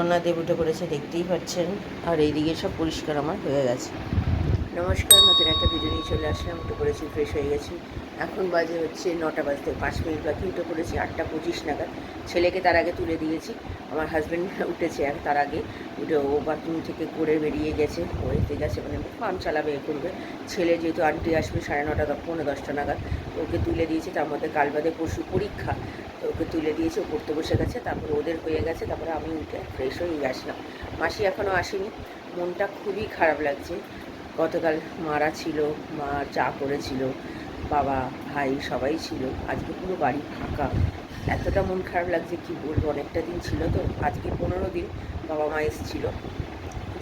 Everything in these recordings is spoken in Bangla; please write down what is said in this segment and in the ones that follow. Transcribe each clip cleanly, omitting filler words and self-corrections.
জগন্নাথ দেব উঠে পড়েছে, দেখতেই পাচ্ছেন। আর এইদিকে সব পরিষ্কার আমার হয়ে গেছে। নমস্কার, নতুন একটা ভিডিও নিয়ে চলে আসলাম। উঠে পড়েছি, ফ্রেশ হয়ে গেছি। এখন বাজে হচ্ছে 9টা বাজতে 5 মিনিট বাকি। উঠে পড়েছি 8টা 25 নাগাদ। ছেলেকে তার আগে তুলে দিয়েছি। আমার হাজব্যান্ড উঠেছে তার আগে। উঠে ও বাথরুম থেকে করে বেরিয়ে গেছে, ওইতে গেছে, মানে ফার্ম চালাবে, এ করবে। ছেলে যেহেতু আন্টি আসবে 9:30 9:10 নাগাদ, ওকে তুলে দিয়েছি। তার মধ্যে কাল বাদে পরশু পরীক্ষা, তো ওকে তুলে দিয়েছে, ও পড়তে বসে গেছে। তারপরে ওদের হয়ে গেছে, তারপরে আমি উঠে ফ্রেশ হয়ে আসলাম। মাসি এখনও আসেনি, মনটা খুবই খারাপ লাগছে। গতকাল মারা ছিল, মা চা করেছিল, বাবা ভাই সবাই ছিল। আজকে পুরো বাড়ি ফাঁকা, এতটা মন খারাপ লাগছে কি বলবো। অনেকটা দিন ছিল তো, আজকে 15 দিন বাবা মা এসেছিল।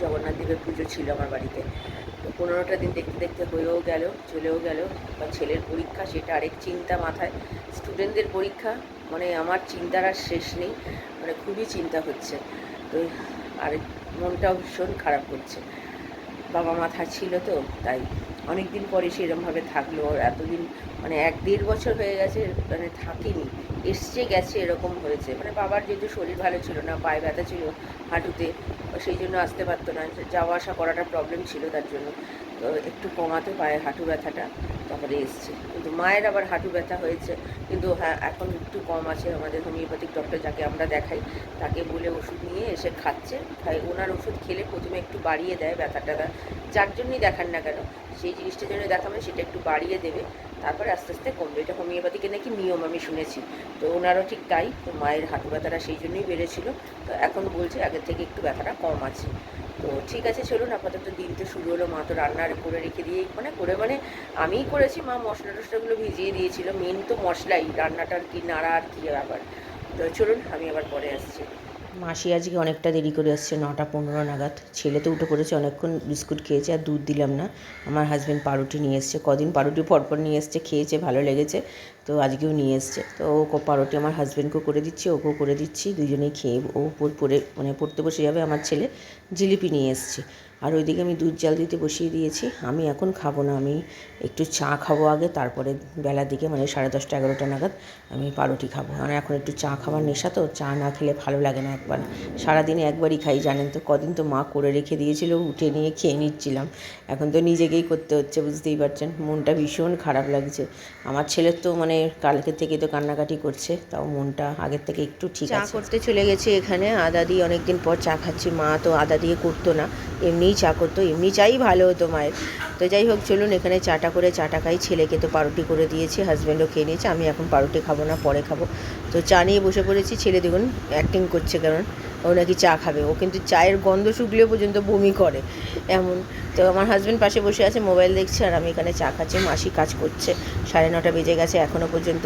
জগন্নাথ দেবের পুজো ছিল আমার বাড়িতে। তো 15টা দিন দেখতে দেখতে হয়েও গেল, চলেও গেল। বা ছেলের পরীক্ষা, সেটা আরেক চিন্তা মাথায়। স্টুডেন্টদের পরীক্ষা, মানে আমার চিন্তার আর শেষ নেই, মানে খুবই চিন্তা হচ্ছে। তো আর মনটাও ভীষণ খারাপ করছে। বাবা মাথা ছিল তো, তাই অনেক দিন পরে সেরকমভাবে থাকলো। এতদিন মানে 1-1.5 বছর হয়ে গেছে, মানে থাকিনি, এসছে গেছে, এরকম হয়েছে। মানে বাবার যেহেতু শরীর ভালো ছিল না, পায়ে ব্যথা ছিল হাঁটুতে, সেই জন্য আসতে পারতো না, যাওয়া আসা করাটা প্রবলেম ছিল তার জন্য। তো একটু কমাতে পায়ে হাঁটু ব্যথাটা, তারপরে এসছে। কিন্তু মায়ের আবার হাঁটু ব্যথা হয়েছে, কিন্তু হ্যাঁ এখন একটু কম আছে। আমাদের হোমিওপ্যাথিক ডক্টর যাকে আমরা দেখাই, তাকে বলে ওষুধ নিয়ে এসে খাচ্ছে। তাই ওনার ওষুধ খেলে প্রথমে একটু বাড়িয়ে দেয় ব্যথাটা, যার জন্যই দেখান না কেন, সেই জিনিসটার জন্য দেখাবেন, সেটা একটু বাড়িয়ে দেবে, তারপরে আস্তে আস্তে কমবে। এটা হোমিওপ্যাথিকে নাকি নিয়ম, আমি শুনেছি। তো ওনারও ঠিক তাই। তো মায়ের হাঁটু ব্যথাটা সেই জন্যই বেড়েছিল। তো এখন বলছে আগের থেকে একটু ব্যথাটা কম আছে। তো ঠিক আছে, চলুন। আপাতত দিন তো শুরু হলো। মা তো রান্না করে রেখে দিয়ে, মানে আমিই করেছি। মা মশলা টশলাগুলো ভিজিয়ে দিয়েছিল। মেন তো মশলাই, রান্নাটার কি নাড়া আর কী ব্যাপার। তো চলুন, আমি আবার পরে আসছি। মাসি আজকে অনেকটা দেরি করে আসছে, 9টা 15 নাগাদ। ছেলে তো উঠে পড়েছে, অনেকক্ষণ বিস্কুট খেয়েছে, আর দুধ দিলাম না। আমার হাজব্যান্ড পাউরুটি নিয়ে এসছে, কদিন পাউরুটি পরপর নিয়ে এসছে, খেয়েছে, ভালো লেগেছে, তো আজকেও নিয়ে এসছে। তো ও পাউরুটি আমার হাজব্যান্ডকেও করে দিচ্ছি, ওকেও করে দিচ্ছি, দুজনেই খেয়ে ও পড়ে মানে পড়তে বসে যাবে। আমার ছেলে জিলিপি নিয়ে এসছে। আর ওইদিকে আমি দুধ জাল দিতে বসিয়ে দিয়েছি। আমি এখন খাবো না, আমি একটু চা খাবো আগে, তারপরে বেলার দিকে মানে 10:30 11টা নাগাদ আমি পাউরুটি খাবো। আর এখন একটু চা খাবার নেশা, তো চা না খেলে ভালো লাগে না। একবার সারাদিনে একবারই খাই, জানেন তো। কদিন তো মা করে রেখে দিয়েছিল, উঠে নিয়ে খেয়ে নিচ্ছিলাম। এখন তো নিজেকেই করতে হচ্ছে, বুঝতেই পারছেন। মনটা ভীষণ খারাপ লাগছে। আমার ছেলের তো মানে কালকে থেকে তো কান্নাকাটি করছে, তাও মনটা আগের থেকে একটু ঠিক আছে। চা করতে চলে গেছি এখানে, আদা দিয়ে অনেকদিন পর চা খাচ্ছি। মা তো আদা দিয়ে করতো না, এমনিই চা করতো, এমনি চাই ভালো হতো মায়ের। তো যাই হোক, চলুন এখানে চাটা করে চাটা খাই। ছেলেকে তো পাউরুটি করে দিয়েছি, হাজব্যান্ডও খেয়ে নিয়েছে। আমি এখন পাউরুটি খাবো না, পরে খাবো। তো চা নিয়ে বসে পড়েছি। ছেলে দেখুন অ্যাক্টিং করছে, কারণ ও নাকি চা খাবে। ও কিন্তু চায়ের গন্ধ শুকলেও পর্যন্ত বমি করে এমন। তো আমার হাজব্যান্ড পাশে বসে আছে, মোবাইল দেখছে, আর আমি এখানে চা খাচ্ছি। মাসি কাজ করছে, 9:30 বেজে গেছে, এখনও পর্যন্ত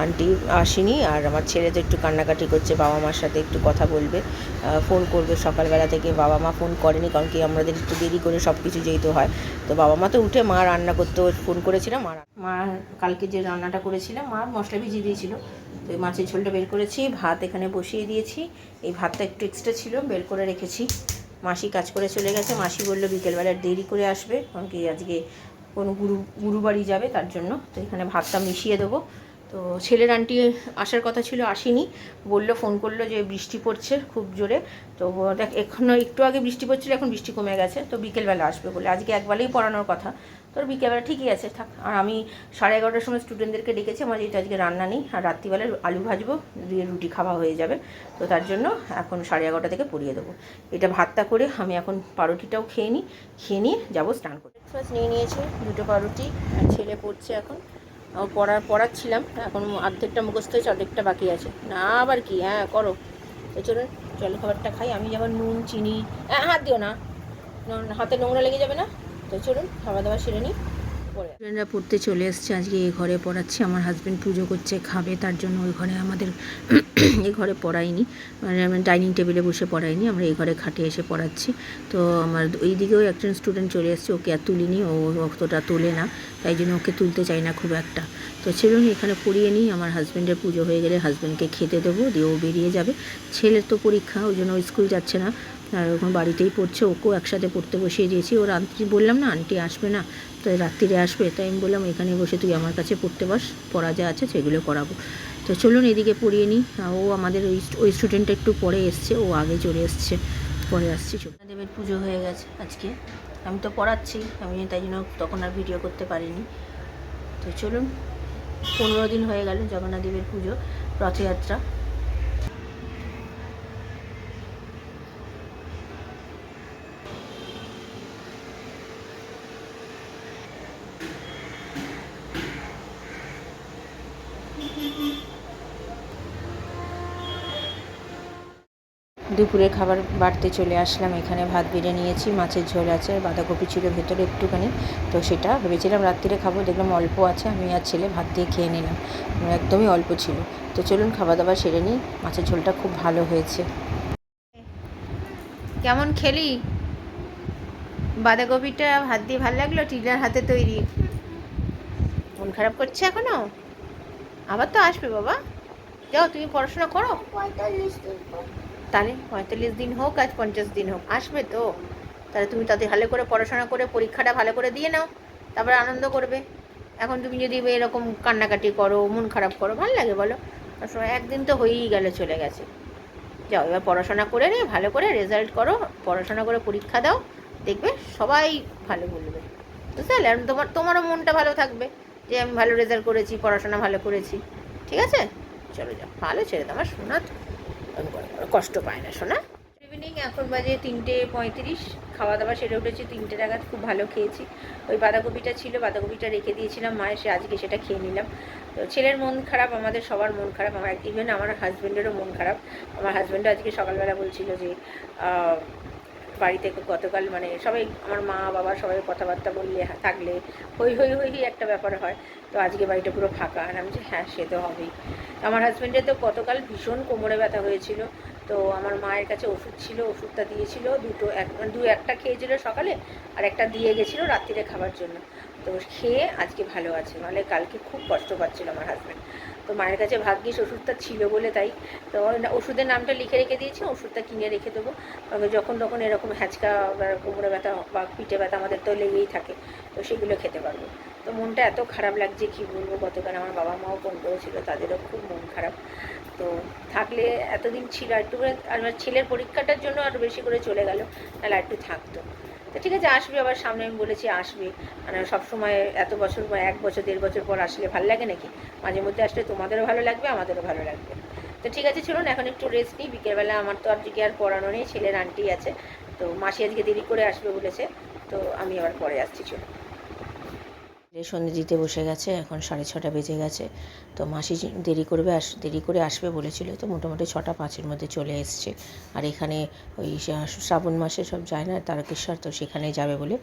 আন্টি আসেনি। আর আমার ছেলে তো একটু কান্নাকাটি করছে, বাবা মার সাথে একটু কথা বলবে, ফোন করবে। সকালবেলা থেকে বাবা মা ফোন করেনি, কারণ কি আমাদের একটু দেরি করে সব কিছু যেহেতু হয়। তো বাবা মা তো উঠে, মা রান্না করতে ফোন করেছিলাম। মা কালকে যে রান্নাটা করেছিলাম, মা মশলা ভিজিয়ে দিয়েছিল, তো এই মাছের ঝোলটা বের করেছি। ভাত এখানে বসিয়ে দিয়েছি। এই ভাতটা একটু এক্সট্রা ছিল, বের করে রেখেছি। মাসি কাজ করে চলে গেছে। মাসি বললো বিকেলবেলা দেরি করে আসবে, কারণ কি আজকে কোনো গুরু বাড়ি যাবে, তার জন্য। তো এখানে ভাতটা মিশিয়ে দেবো। তো ছেলের আন্টি আসার কথা ছিল, আসেনি। বললো, ফোন করলো যে বৃষ্টি পড়ছে খুব জোরে। তো দেখ, এখনও একটু আগে বৃষ্টি পড়ছিল, এখন বৃষ্টি কমে গেছে, তো বিকেলবেলা আসবে বলে। আজকে একবেলাই পড়ানোর কথা, তোর বিকেলবেলা ঠিকই আছে, থাক। আর আমি 11:30টার সময় স্টুডেন্টদেরকে ডেকেছি। আমার যেহেতু আজকে রান্না নেই, আর রাত্রিবেলায় আলু ভাজবো, দিয়ে রুটি খাওয়া হয়ে যাবে। তো তার জন্য এখন 11:30 থেকে পড়িয়ে দেবো। এটা ভাতটা করে আমি এখন পাউরুটিটাও খেয়ে নিয়ে যাবো স্নান করতে। ব্রেকফাস্ট নিয়ে নিয়েছি, 2টো পাউরুটি। আর ছেলে পড়ছে এখন, পড়াচ্ছিলাম। এখন অর্ধেকটা মুখস্থ হয়েছে, অর্ধেকটা বাকি আছে। না আবার কি, হ্যাঁ করো। তো চলুন জলখাবারটা খাই। আমি যেমন নুন চিনি, হাত দিও না, হাতে নোংরা লেগে যাবে না। তো চলুন খাওয়া দাওয়া সেরে নিই, পরে স্টুডেন্টরা পড়তে চলে এসছে। আজকে এই ঘরে পড়াচ্ছি, আমার হাজব্যান্ড পুজো করছে, খাবে, তার জন্য ওই ঘরে আমাদের এই ঘরে পড়াইনি, মানে আমি ডাইনিং টেবিলে বসে পড়াইনি, আমরা এই ঘরে খাটে এসে পড়াচ্ছি। তো আমার ওই দিকেও একজন স্টুডেন্ট চলে এসছে, ওকে আর তুলিনি, ও অতটা তোলে না, তাই জন্য ওকে তুলতে চাই না খুব একটা। তো চলুন এখানে পড়িয়ে নিই। আমার হাজব্যান্ডের পুজো হয়ে গেলে হাজব্যান্ডকে খেতে দেবো, দিয়ে ও বেরিয়ে যাবে। ছেলের তো পরীক্ষা, ওই জন্য স্কুল যাচ্ছে না, আর ওখানে বাড়িতেই পড়ছে। ওকেও একসাথে পড়তে বসিয়ে দিয়েছি। ওর আন্টি বললাম না, আন্টি আসবে না, তো রাত্রিরে আসবে, তাই আমি বললাম এখানে বসে তুই আমার কাছে পড়তে বস, পড়া যা আছে সেগুলো করাবো। তো চলুন এদিকে পড়িয়ে নিই। ও আমাদের ওই স্টুডেন্টটা একটু পরে এসছে, ও আগে চলে এসছে, পরে আসছি। দেবের পুজো হয়ে গেছে আজকে, আমি তো পড়াচ্ছি, আমি তাই জন্য তখন আর ভিডিও করতে পারিনি। তো চলুন, 15 দিন হয়ে গেল জগন্নাথ দেবের পুজো, রথযাত্রা। দুপুরের খাবার বাড়তে চলে আসলাম। এখানে ভাত বেড়ে নিয়েছি, মাছের ঝোল আছে, বাঁধাকপি ছিল ভেতরে একটুখানি, তো সেটা ভেবেছিলাম রাত্রিরে খাবো, দেখলাম অল্প আছে, আমি আর ছেলে ভাত দিয়ে খেয়ে নিলাম, একদমই অল্প ছিল। তো চলুন খাওয়া দাওয়া সেরে নিই। মাছের ঝোলটা খুব ভালো হয়েছে। কেমন খেলি বাঁধাকপিটা? ভাত দিয়ে ভালো লাগলো? টিলার হাতে তৈরি। মন খারাপ করছে এখনো? আবার তো আসবে বাবা, যাও তুমি পড়াশোনা করো। 45 দিন, তাহলে 45 দিন হোক আজ 50 দিন হোক, আসবে তো। তাহলে তুমি তাদের ভালো করে পড়াশোনা করে পরীক্ষাটা ভালো করে দিয়ে নাও, তারপরে আনন্দ করবে। এখন তুমি যদি এরকম কান্নাকাটি করো, মন খারাপ করো, ভালো লাগে বলো? একদিন তো হয়েই গেলে, চলে গেছে। যাও এবার পড়াশোনা করে নিয়ে ভালো করে রেজাল্ট করো, পড়াশোনা করে পরীক্ষা দাও, দেখবে সবাই ভালো বলবে, বুঝতে পারলে? আর তোমারও মনটা ভালো থাকবে যে আমি ভালো রেজাল্ট করেছি, পড়াশোনা ভালো করেছি। ঠিক আছে, চলো যাও, ভালো ছেড়ে দাও আমার সোনা, কষ্ট পায় না সোনা। ইভিনিং এখন বাজে 3:35, খাওয়া দাওয়া সেরে উঠেছি 3টে নাগাদ, খুব ভালো খেয়েছি। ওই বাঁধাকপিটা ছিল, বাঁধাকপিটা রেখে দিয়েছিলাম মায়ের, সে আজকে সেটা খেয়ে নিলাম। তো ছেলের মন খারাপ, আমাদের সবার মন খারাপ, আমার ইভেন আমার হাজব্যান্ডেরও মন খারাপ। আমার হাজব্যান্ডও আজকে সকালবেলা বলছিল যে বাড়িতে গতকাল মানে সবাই, আমার মা বাবা সবাই কথাবার্তা বললে থাকলে হই হই হই একটা ব্যাপার হয়, তো আজকে বাড়িটা পুরো ফাঁকা। আর আমি যে হ্যাঁ সে তো হবেই। আমার হাজব্যান্ডের তো গতকাল ভীষণ কোমরে ব্যথা হয়েছিল, তো আমার মায়ের কাছে ওষুধ ছিল, ওষুধটা দিয়েছিল, একটা খেয়েছিল সকালে, আর একটা দিয়ে গেছিলো রাত্রিরে খাবার জন্য। তো খেয়ে আজকে ভালো আছে, মানে কালকে খুব কষ্ট পাচ্ছিল আমার হাজব্যান্ড। তো মায়ের কাছে ভাগ্যিস ওষুধটা ছিল বলে, তাই তো ওষুধের নামটা লিখে রেখে দিয়েছি, ওষুধটা কিনে রেখে দেবো, যখন তখন এরকম হ্যাঁচকা বা কোমরে ব্যথা বা পিঠে ব্যথা আমাদের তো লেগেই থাকে, তো সেগুলো খেতে পারবো। তো মনটা এত খারাপ লাগছে কী বলবো, গতকাল আমার বাবা মাও ফোন করেছিল, তাদেরও খুব মন খারাপ। তো থাকলে এতদিন ছিল একটু করে, আমার ছেলের পরীক্ষাটার জন্য আরও বেশি করে চলে গেল, তাহলে একটু থাকতো। তো ঠিক আছে, আসবে আবার সামনে, আমি বলেছি আসবে, মানে সবসময় এত বছর বা 1 বছর 1.5 বছর পর আসলে ভালো লাগে নাকি? মাঝে মধ্যে আসলে তোমাদেরও ভালো লাগবে, আমাদেরও ভালো লাগবে। তো ঠিক আছে চলুন এখন একটু রেস্ট নিই, বিকেলবেলা আমার তো আজকে আর পড়ানো নেই, ছেলের আন্টি আছে, তো মাসি আজকে দেরি করে আসবে বলেছে, তো আমি আবার পরে আসছি। চলুন, সন্ধে দিতে বসে গেছে, এখন 6:30 বেজে গেছে। তো মাসি দেরি করে আসবে বলেছিল, তো মোটামুটি 6:05 মধ্যে চলে এসছে। আর এখানে ওই শ্রাবণ মাসে সব যায় না তারকেশ্বর, তো সেখানে যাবে বলে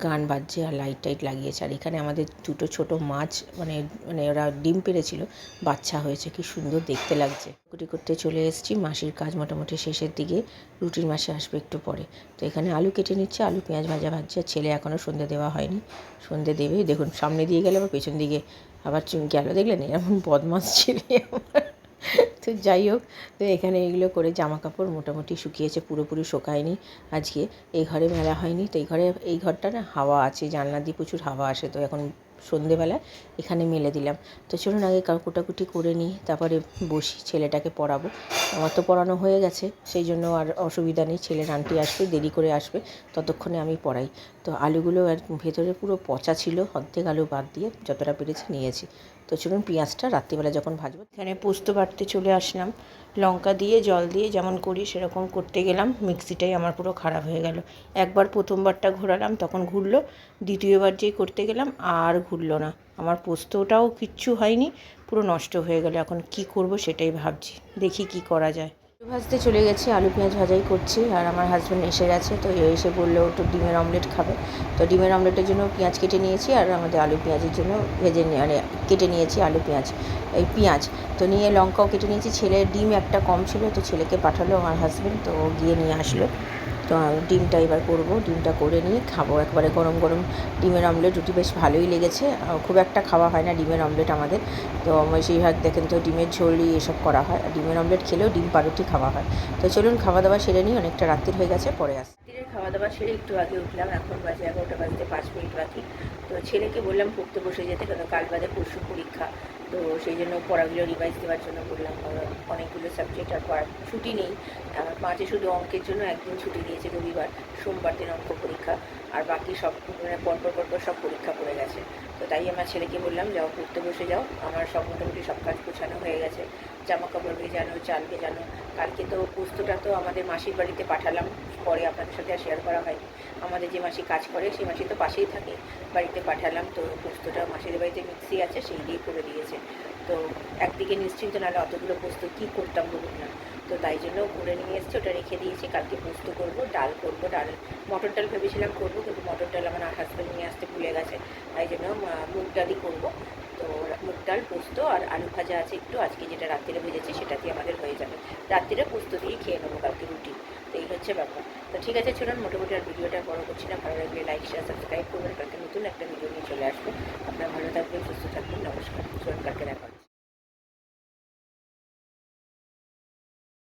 গান বাজছে আর লাইট টাইট লাগিয়েছে। আর এখানে আমাদের 2টো ছোটো মাছ, মানে মানে ওরা ডিম পেড়েছিল, বাচ্চা হয়েছে, কি সুন্দর দেখতে লাগছে। কুটি করতে চলে এসেছি, মাসির কাজ মোটামুটি শেষের দিকে, রুটির মাসে আসবে একটু পরে। তো এখানে আলু কেটে নিচ্ছে, আলু পেঁয়াজ ভাজা ভাজছে। ছেলে এখনও সন্ধে দেওয়া হয়নি, সন্ধে দেবে। দেখুন সামনে দিয়ে গেলে আবার পেছন দিকে আবার গেল, দেখলেন এমন বদমাস ছেলে আমার। তো যাই হোক, তো এখানে এগুলো করে জামা কাপড় মোটামুটি শুকিয়েছে, পুরোপুরি শোকায়নি আজকে। এই ঘরে মেলা হয়নি, তো এই ঘরটা না হাওয়া আছে, জানলা দিয়ে প্রচুর হাওয়া আসে, তো এখন সন্ধেবেলায় এখানে মেলে দিলাম। তো চলুন আগে কুটাকুটি করে নিই, তারপরে বসি, ছেলেটাকে পড়াবো। আমার তো পড়ানো হয়ে গেছে, সেই জন্য আর অসুবিধা নেই। ছেলের আন্টি আসবে, দেরি করে আসবে, ততক্ষণে আমি পড়াই। তো আলুগুলো আর ভেতরে পুরো পচা ছিল, অর্ধেক আলু বাদ দিয়ে যতটা পেরেছি নিয়েছি। তো চলুন পেঁয়াজটা রাত্রিবেলা যখন ভাজবো, এখানে পোস্ত বাটতে চলে আসলাম। লঙ্কা দিয়ে জল দিয়ে যেমন করি সেরকম করতে গেলাম, মিক্সিটাই আমার পুরো খারাপ হয়ে গেল। একবার প্রথমবারটা ঘোরালাম তখন ঘুরলো, দ্বিতীয়বার যেই করতে গেলাম আর ঘুরলো না। আমার পোস্তটাও কিচ্ছু হয়নি, পুরো নষ্ট হয়ে গেল। এখন কি করব সেটাই ভাবছি, দেখি কি করা যায়। ভাজতে চলে গেছি, আলু পেঁয়াজ ভাজাই করছি, আর আমার হাজব্যান্ড এসে গেছে। তো এসে বললো একটু ডিমের অমলেট খাবে, তো ডিমের অমলেটের জন্য পেঁয়াজ কেটে নিয়েছি, আর আমাদের আলু পেঁয়াজের জন্য মানে কেটে নিয়েছি আলু পেঁয়াজ, এই পেঁয়াজ তো নিয়ে লঙ্কাও কেটে নিয়েছি। ছেলের ডিম একটা কম ছিল, তো ছেলেকে পাঠালো আমার হাজব্যান্ড, তো গিয়ে নিয়ে আসলো। তো ডিমটা এবার করবো, ডিমটা করে নিয়ে খাবো একবারে গরম গরম ডিমের অমলেট। রুটি বেশ ভালোই লেগেছে, খুব একটা খাওয়া হয় না ডিমের অমলেট আমাদের, তো বেশিরভাগ দেখেন তো ডিমের ঝোলই এসব করা হয়, আর ডিমের অমলেট খেলেও ডিম পাউরুটি খাওয়া হয়। তো চলুন খাওয়া দাওয়া সেরে নিই, অনেকটা রাত্রির হয়ে গেছে, পরে আসি। রাত্রির খাওয়া দাওয়া সেরে একটু আগে উঠলাম, এখন বাজে 11টা বাজতে 5 মিনিট বাকি। তো ছেলেকে বললাম পড়তে বসে যেতে, কারণ কাল বাদে পরশু পরীক্ষা, তো সেই জন্য পড়াগুলো রিভাইজ দেওয়ার জন্য বললাম। অনেকগুলো সাবজেক্ট আর পড়ার ছুটি নেই, মাঝে শুধু অঙ্কের জন্য একদিন ছুটি দিয়েছে রবিবার, সোমবার দিন অঙ্ক পরীক্ষা, আর বাকি সব পরপর সব পরীক্ষা পড়ে গেছে। তো তাই আমার ছেলেকে বললাম যাও পড়তে বসে যাও, আমার সব মোটামুটি সব কাজ গোছানো হয়ে গেছে, জামা কাপড় ভেজানো, চাল ভেজানো। কালকে তো পোস্তটা তো আমাদের মাসির বাড়িতে পাঠালাম, পরে আপনাদের সাথে আর শেয়ার করা হয়নি। আমাদের যে মাসি কাজ করে সেই মাসি তো পাশেই থাকে, বাড়িতে পাঠালাম। তো পোস্তটা মাসির বাড়িতে মিক্সি আছে সেই দিয়ে করে দিয়েছে। তো একদিকে নিশ্চিন্ত, নাহলে অতগুলো পোস্ত কী করতাম বলুন না। তো তাই জন্য করে নিয়ে এসছে, ওটা রেখে দিয়েছি। কালকে পোস্ত করবো, ডাল করবো, মটর ডাল ভেবেছিলাম করবো, কিন্তু মটর ডাল আমার হাজব্যান্ড নিয়ে আসতে ভুলে গেছে, তাই জন্য মুগ ডালই করবো। তো মুগ ডাল, পোস্ত আর আলু ভাজা আছে একটু, আজকে যেটা রাত্রিরে ভেজেছি সেটা দিয়ে আমাদের হয়ে যাবে। রাত্রিরে পোস্ত দিয়ে খেয়ে নেবো কালকে রুটি। তো এই হচ্ছে ব্যাপার। তো ঠিক আছে, চলুন মোটামুটি আর ভিডিওটা বড় করছি না। ভালো লাগলে লাইক, শেয়ার, সাবস্ক্রাইব করবেন। কালকে নতুন একটা ভিডিও নিয়ে চলে আসবো। আপনারা ভালো থাকবেন, সুস্থ থাকবেন। নমস্কার। চলুন কালকে দেখা হচ্ছে।